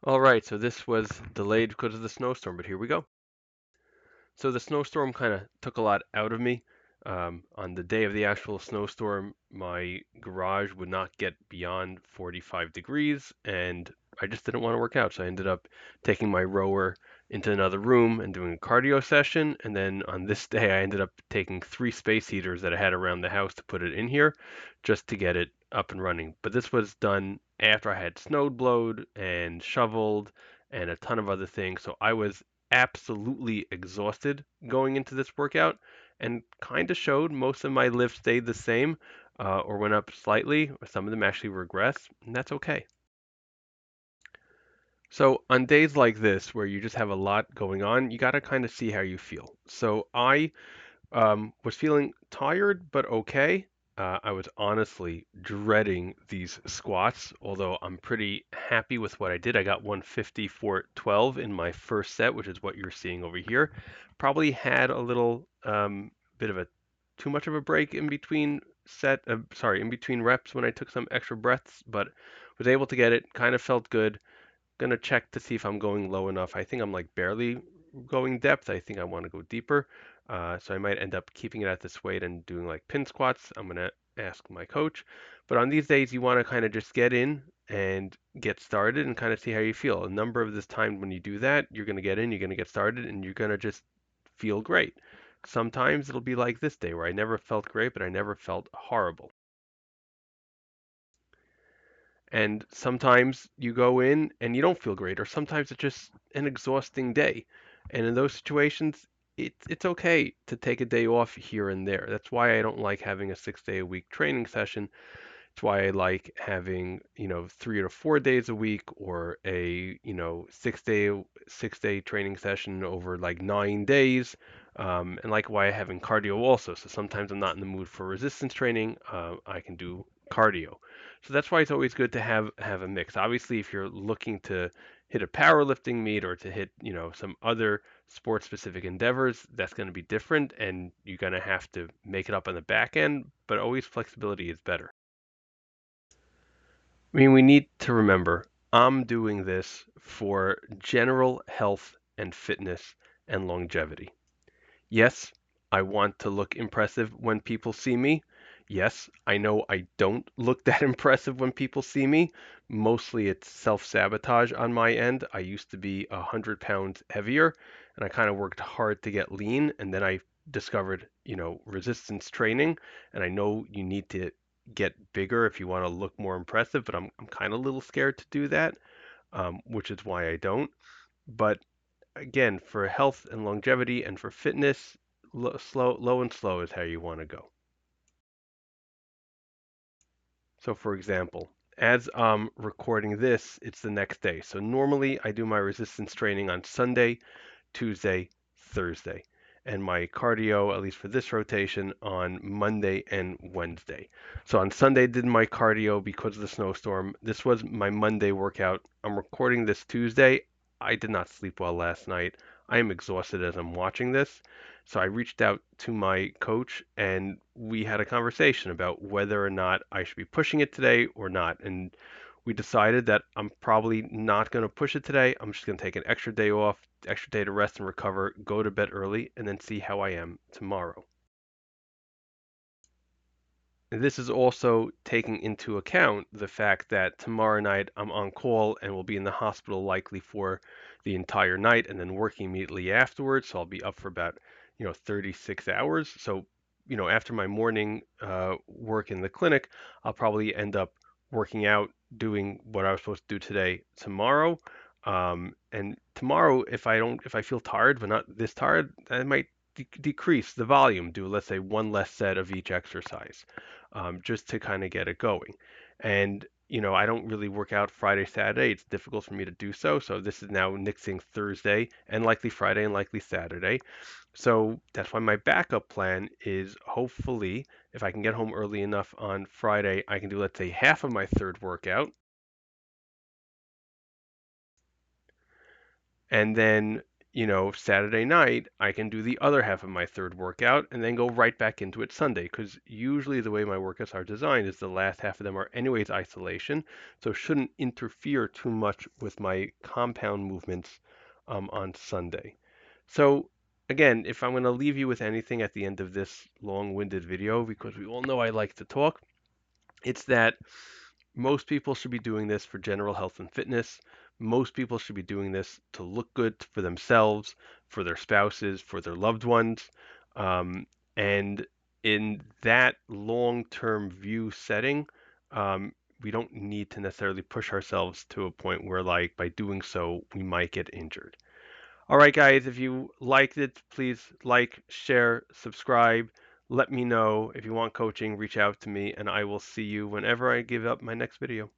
All right, so this was delayed because of the snowstorm, but here we go. So the snowstorm kind of took a lot out of me. On the day of the actual snowstorm, my garage would not get beyond 45 degrees, and I just didn't want to work out. So I ended up taking my rower into another room and doing a cardio session. And then on this day, I ended up taking 3 space heaters that I had around the house to put it in here just to get it up and running. But this was done after I had snowed blowed and shoveled and a ton of other things. So I was absolutely exhausted going into this workout and kind of showed most of my lifts stayed the same or went up slightly. Some of them actually regressed, and that's okay. So on days like this where you just have a lot going on, you got to kind of see how you feel. So I was feeling tired, but okay. I was honestly dreading these squats, although I'm pretty happy with what I did. I got 150 for 12 in my first set, which is what you're seeing over here. Probably had a little bit of a too much of a break in between in between reps when I took some extra breaths, but was able to get it. Kind of felt good. Gonna check to see if I'm going low enough. I think I'm like barely going depth. I think I want to go deeper. So I might end up keeping it at this weight and doing like pin squats. I'm gonna ask my coach. But on these days, you want to kind of just get in and get started and kind of see how you feel. A number of this time when you do that, you're gonna get in, you're gonna get started, and you're gonna just feel great. Sometimes it'll be like this day where I never felt great, but I never felt horrible. And sometimes you go in and you don't feel great, or sometimes it's just an exhausting day. And in those situations, it's okay to take a day off here and there. That's why I don't like having a 6 day a week training session. It's why I like having, 3 to 4 days a week or a, 6 day training session over like 9 days. And like why I having cardio also. So sometimes I'm not in the mood for resistance training. I can do cardio. So that's why it's always good to have a mix. Obviously, if you're looking to hit a powerlifting meet or to hit, some other sports specific endeavors, that's going to be different and you're going to have to make it up on the back end, but always flexibility is better. I mean, we need to remember I'm doing this for general health and fitness and longevity. Yes, I want to look impressive when people see me. Yes, I know I don't look that impressive when people see me. Mostly it's self-sabotage on my end. I used to be 100 pounds heavier and I kind of worked hard to get lean. And then I discovered, resistance training. And I know you need to get bigger if you want to look more impressive, but I'm kind of a little scared to do that, which is why I don't. But again, for health and longevity and for fitness, low and slow is how you want to go. So, for example, as I'm recording this, it's the next day. So, normally I do my resistance training on Sunday, Tuesday, Thursday, and my cardio, at least for this rotation, on Monday and Wednesday. So, on Sunday, I did my cardio because of the snowstorm. This was my Monday workout. I'm recording this Tuesday. I did not sleep well last night. I am exhausted as I'm watching this. So I reached out to my coach and we had a conversation about whether or not I should be pushing it today or not. And we decided that I'm probably not going to push it today. I'm just going to take an extra day off, extra day to rest and recover, go to bed early, and then see how I am tomorrow. And this is also taking into account the fact that tomorrow night I'm on call and will be in the hospital likely for the entire night and then working immediately afterwards. So I'll be up for about, 36 hours. So, after my morning work in the clinic, I'll probably end up working out, doing what I was supposed to do today, tomorrow. And tomorrow, if I feel tired, but not this tired, I might decrease the volume, do let's say one less set of each exercise, just to kind of get it going. And I don't really work out Friday, Saturday. It's difficult for me to do so. So this is now nixing Thursday and likely Friday and likely Saturday. So that's why my backup plan is hopefully if I can get home early enough on Friday, I can do let's say half of my third workout. And then Saturday night, I can do the other half of my third workout and then go right back into it Sunday. Because usually the way my workouts are designed is the last half of them are anyways isolation, so it shouldn't interfere too much with my compound movements on Sunday. So again, if I'm going to leave you with anything at the end of this long-winded video, because we all know I like to talk, it's that most people should be doing this for general health and fitness. Most people should be doing this to look good for themselves, for their spouses, for their loved ones. Um, and in that long-term view setting, um, we don't need to necessarily push ourselves to a point where, like, by doing so, we might get injured. All right, guys, if you liked it, please like, share, subscribe. Let me know if you want coaching, reach out to me, and I will see you whenever I give up my next video.